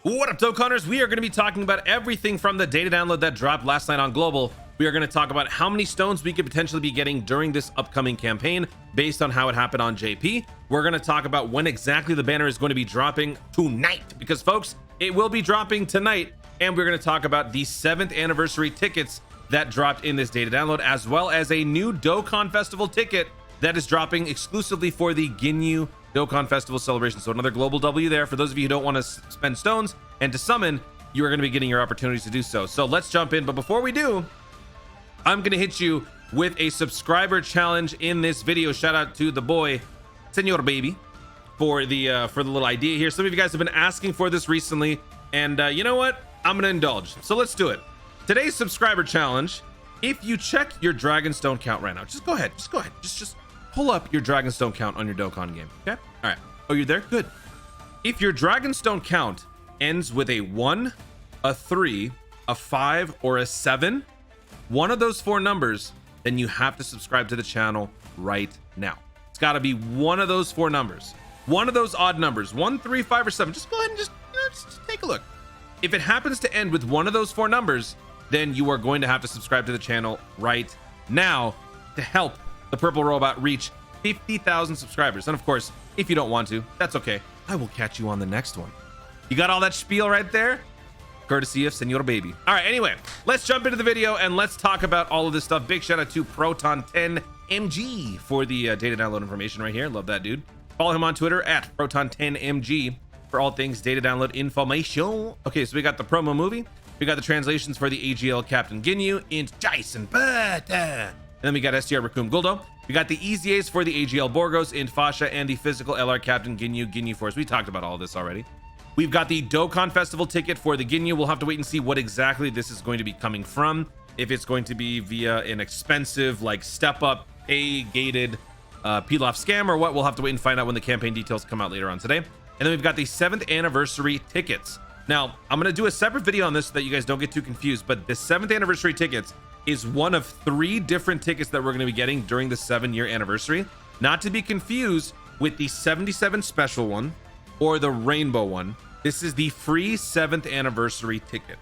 What up, Dokkaners? We are going to be talking about everything from the data download that dropped last night on Global. We are going to talk about how many stones we could potentially be getting during this upcoming campaign based on how it happened on JP. We're going to talk about when exactly the banner is going to be dropping tonight, because folks, it will be dropping tonight. And we're going to talk about the 7th anniversary tickets that dropped in this data download, as well as a new Dokkan Festival ticket that is dropping exclusively for the Ginyu Dokkan Festival celebration. So another global W there for those of you who don't want to spend stones and to summon. You are going to be getting your opportunities to do so. So let's jump in. But before we do, I'm going to hit you with a subscriber challenge in this video. Shout out to the boy Senor Baby for the little idea here. Some of you guys have been asking for this recently, and you know what, I'm going to indulge. So let's do it. Today's subscriber challenge: if you check your Dragonstone count right now, just go ahead, just pull up your Dragonstone count on your Dokkan game. Okay, all right. Oh, you're there? Good. If your Dragonstone count ends with a 1, a 3, a 5, or a 7, one of those 4 numbers, then you have to subscribe to the channel right now. It's got to be one of those 4 numbers, one of those odd numbers, 1, 3, 5, or 7. Just go ahead and just take a look. If it happens to end with one of those 4 numbers, then you are going to have to subscribe to the channel right now to help the Purple Robot reach 50,000 subscribers. And of course, if you don't want to, that's okay. I will catch you on the next one. You got all that spiel right there? Courtesy of Senor Baby. All right, anyway, let's jump into the video and let's talk about all of this stuff. Big shout out to Proton10MG for the data download information right here. Love that dude. Follow him on Twitter at Proton10MG for all things data download information. Okay, so we got the promo movie. We got the translations for the AGL Captain Ginyu in Jason Butter. And then we got STR Raccoon Guldo. We got the EZAs for the AGL Borgos in Fasha and the physical LR Captain Ginyu Force. We talked about all this already. We've got the Dokkan Festival ticket for the Ginyu. We'll have to wait and see what exactly this is going to be coming from. If it's going to be via an expensive, like, step-up, A-gated peel-off scam or what, we'll have to wait and find out when the campaign details come out later on today. And then we've got the 7th anniversary tickets. Now, I'm going to do a separate video on this so that you guys don't get too confused, but the 7th anniversary tickets is one of 3 different tickets that we're going to be getting during the 7-year anniversary. Not to be confused with the 77 special one or the rainbow one. This is the free 7th anniversary ticket.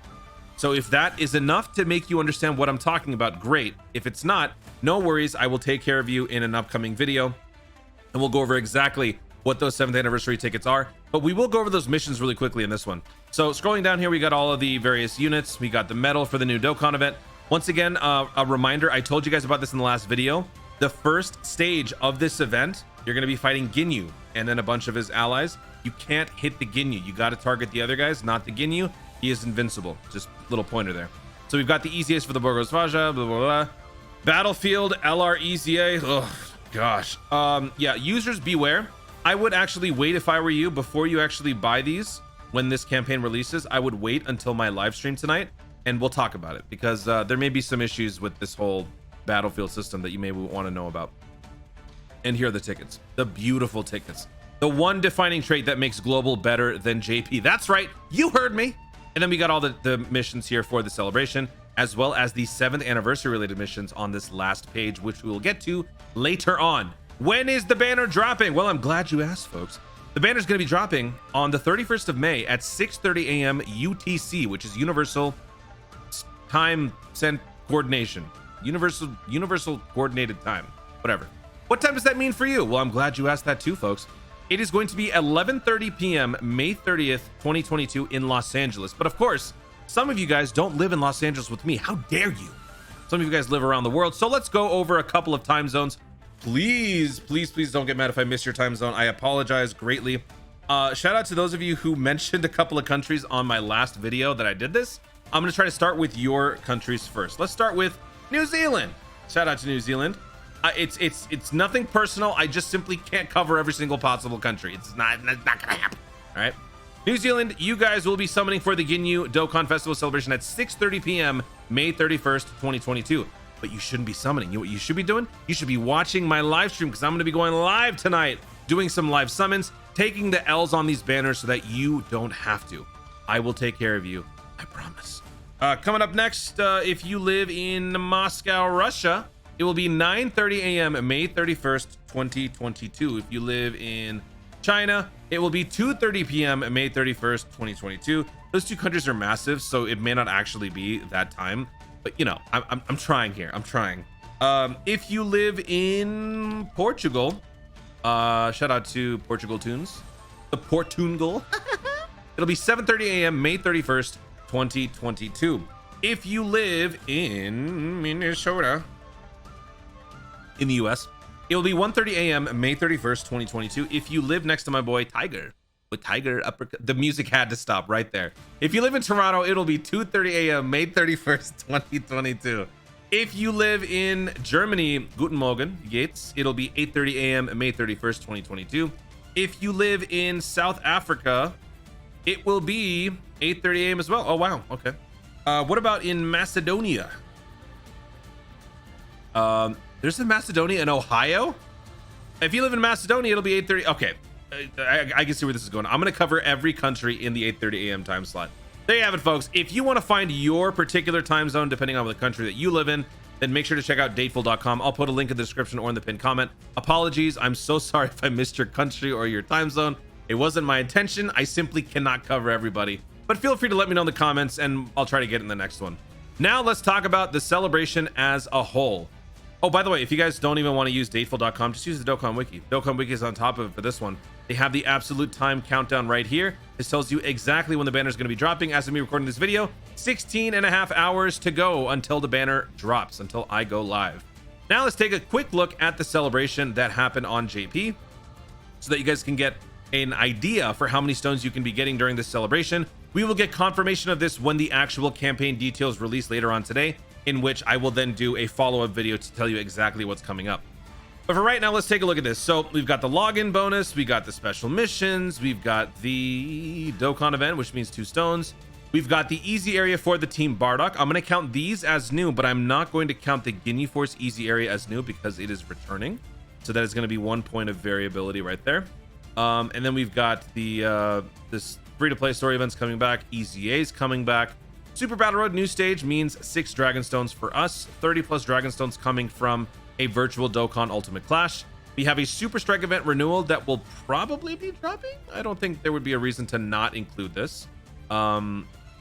So if that is enough to make you understand what I'm talking about, great. If it's not, no worries. I will take care of you in an upcoming video, and we'll go over exactly what those 7th anniversary tickets are. But we will go over those missions really quickly in this one. So scrolling down here, we got all of the various units. We got the medal for the new Dokkan event. Once again, a reminder, I told you guys about this in the last video. The first stage of this event, you're going to be fighting Ginyu and then a bunch of his allies. You can't hit the Ginyu. You got to target the other guys, not the Ginyu. He is invincible. Just little pointer there. So we've got the EZAs for the Borgos Vaja, blah, blah, blah. Battlefield LR EZA. Oh, gosh. Yeah, users beware. I would actually wait, if I were you, before you actually buy these. When this campaign releases, I would wait until my live stream tonight, and we'll talk about it, because there may be some issues with this whole Battlefield system that you may want to know about. And here are the tickets, the beautiful tickets, the one defining trait that makes Global better than JP. That's right, you heard me. And then we got all the missions here for the celebration, as well as the 7th anniversary related missions on this last page, which we will get to later on. When is the banner dropping? Well, I'm glad you asked, folks. The banner is going to be dropping on the 31st of May at 6:30 a.m. UTC, which is Universal Time Coordination. Universal Coordinated Time. Whatever. What time does that mean for you? Well, I'm glad you asked that too, folks. It is going to be 11:30 p.m. May 30th, 2022 in Los Angeles. But of course, some of you guys don't live in Los Angeles with me. How dare you? Some of you guys live around the world. So let's go over a couple of time zones. Please don't get mad if I miss your time zone. I apologize greatly. Shout out to those of you who mentioned a couple of countries on my last video that I did this. I'm going to try to start with your countries first. Let's start with New Zealand. Shout out to New Zealand. It's nothing personal. I just simply can't cover every single possible country. It's not gonna happen. All right. New Zealand, you guys will be summoning for the Ginyu Dokkan Festival celebration at 6:30 p.m. May 31st, 2022. But you shouldn't be summoning. You know what you should be doing? You should be watching my live stream, because I'm going to be going live tonight, doing some live summons, taking the L's on these banners so that you don't have to. I will take care of you. I promise. Coming up next, if you live in Moscow, Russia, it will be 9:30 a.m. May 31st, 2022. If you live in China, It will be 2:30 p.m. May 31st, 2022. Those two countries are massive, so it may not actually be that time, but you know, I'm trying here. I'm trying. If you live in Portugal, shout out to Portugal Tunes, the Portungal. It'll be 7:30 a.m. May 31st, 2022. If you live in Minnesota, in the US, it will be 1:30 a.m. May 31st, 2022. If you live next to my boy Tiger, with Tiger uppercut, the music had to stop right there. If you live in Toronto, it'll be 2:30 a.m. May 31st, 2022. If you live in Germany, Guten Morgen, Yates, it'll be 8:30 a.m. May 31st, 2022. If you live in South Africa, it will be 8:30 a.m. as well. Oh wow, okay. What about in Macedonia? There's a Macedonia in Ohio. If you live in Macedonia, it'll be 8:30. Okay, I can see where this is going. I'm going to cover every country in the 8:30 a.m. time slot. There you have it, folks. If you want to find your particular time zone, depending on the country that you live in, then make sure to check out dateful.com. I'll put a link in the description or in the pinned comment. Apologies. I'm so sorry if I missed your country or your time zone. It wasn't my intention. I simply cannot cover everybody. But feel free to let me know in the comments and I'll try to get in the next one. Now let's talk about the celebration as a whole. Oh, by the way, if you guys don't even want to use dateful.com, just use the Dokkan Wiki. Dokkan Wiki is on top of it for this one. They have the absolute time countdown right here. This tells you exactly when the banner is going to be dropping. As of me recording this video, 16.5 hours to go until the banner drops, until I go live. Now let's take a quick look at the celebration that happened on JP so that you guys can get an idea for how many stones you can be getting during this celebration. We will get confirmation of this when the actual campaign details release later on today, in which I will then do a follow-up video to tell you exactly what's coming up. But for right now, let's take a look at this. So we've got the login bonus, we got the special missions, we've got the Dokkan event, which means 2 stones. We've got the easy area for the Team Bardock. I'm going to count these as new, but I'm not going to count the Ginyu Force easy area as new because it is returning. So that is going to be 1 point of variability right there. And then we've got the this free-to-play story events coming back, EZA's coming back. Super Battle Road new stage means 6 Dragon Stones for us, 30 plus Dragon Stones coming from a virtual Dokkan Ultimate Clash. We have a Super Strike event renewal that will probably be dropping. I don't think there would be a reason to not include this.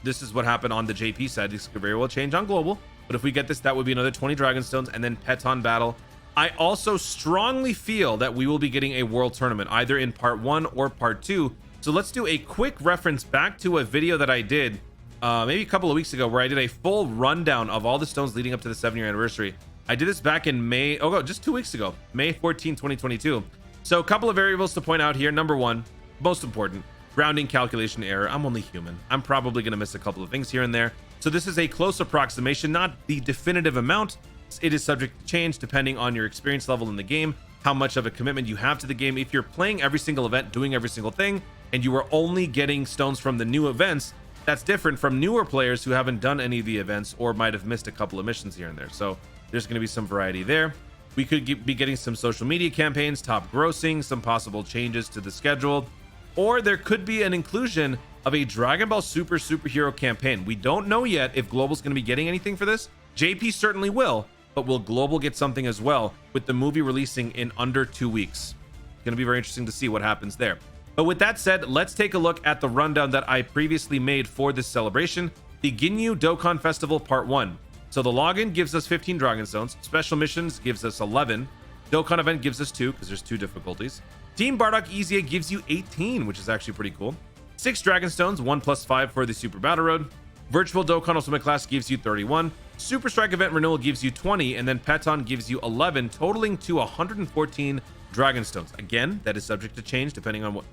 This is what happened on the JP side. This could very well change on global, but if we get this, that would be another 20 Dragon Stones and then Peton Battle. I also strongly feel that we will be getting a world tournament either in part 1 or part 2. So let's do a quick reference back to a video that I did maybe a couple of weeks ago where I did a full rundown of all the stones leading up to the 7-year anniversary. I did this back in May, just 2 weeks ago, May 14, 2022. So a couple of variables to point out here. Number 1, most important, rounding calculation error. I'm only human. I'm probably going to miss a couple of things here and there. So this is a close approximation, not the definitive amount. It is subject to change depending on your experience level in the game, how much of a commitment you have to the game. If you're playing every single event, doing every single thing, and you are only getting stones from the new events, that's different from newer players who haven't done any of the events or might have missed a couple of missions here and there. So there's going to be some variety there. We could be getting some social media campaigns, top grossing, some possible changes to the schedule, or there could be an inclusion of a Dragon Ball Super superhero campaign. We don't know yet if Global's going to be getting anything for this. JP certainly will, but will Global get something as well with the movie releasing in under 2 weeks? It's going to be very interesting to see what happens there. But with that said, let's take a look at the rundown that I previously made for this celebration, the Ginyu Dokkan Festival Part 1. So the login gives us 15 Dragon Stones, special missions gives us 11, Dokkan event gives us 2 because there's 2 difficulties. Team Bardock Easier gives you 18, which is actually pretty cool. 6 Dragon Stones, 1 plus 5 for the Super Battle Road. Virtual Dokkan Ultimate Class gives you 31. Super Strike event renewal gives you 20, and then Peton gives you 11, totaling to 114 Dragon Stones. Again, that is subject to change depending on what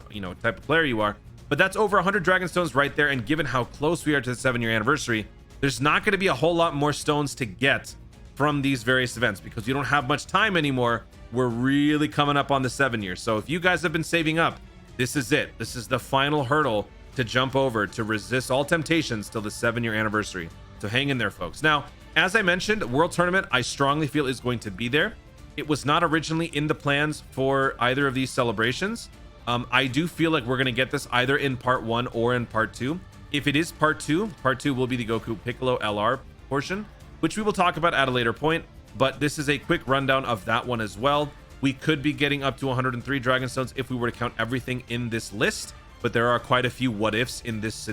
type of player you are. But that's over 100 Dragon Stones right there, and given how close we are to the 7-year anniversary, there's not going to be a whole lot more stones to get from these various events because you don't have much time anymore. We're really coming up on the 7 years. So if you guys have been saving up, this is it. This is the final hurdle to jump over to resist all temptations till the 7-year anniversary. So hang in there, folks. Now, as I mentioned, World Tournament, I strongly feel is going to be there. It was not originally in the plans for either of these celebrations. I do feel like we're going to get this either in part 1 or in part 2. If it is part 2 will be the Goku Piccolo LR portion, which we will talk about at a later point. But this is a quick rundown of that one as well. we could be getting up to 103 Dragon Stones if we were to count everything in this list, but there are quite a few what ifs in this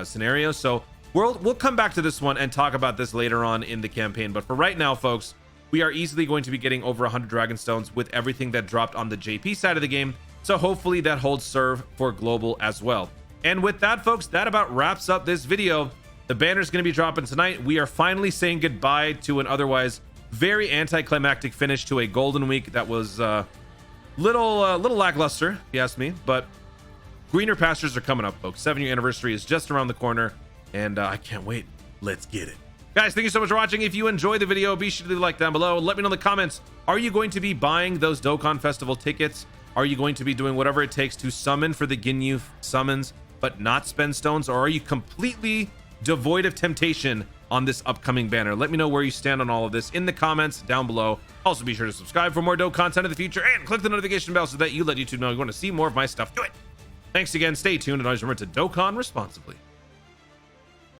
scenario. So we'll come back to this one and talk about this later on in the campaign. But for right now, folks, we are easily going to be getting over 100 Dragon Stones with everything that dropped on the JP side of the game. So hopefully that holds serve for global as well. And with that, folks, that about wraps up this video. The banner is going to be dropping tonight. We are finally saying goodbye to an otherwise very anticlimactic finish to a golden week that was little lackluster, if you ask me. But greener pastures are coming up, folks. 7-year anniversary is just around the corner, and I can't wait. Let's get it. Guys, thank you so much for watching. If you enjoyed the video, be sure to leave a like down below. Let me know in the comments, are you going to be buying those Dokkan Festival tickets? Are you going to be doing whatever it takes to summon for the Ginyu summons, but not spend stones? Or are you completely devoid of temptation on this upcoming banner? Let me know where you stand on all of this in the comments down below. Also, be sure to subscribe for more Dokkan content in the future and click the notification bell so that you let YouTube know you want to see more of my stuff. Do it. Thanks again. Stay tuned and always remember to Dokkan responsibly.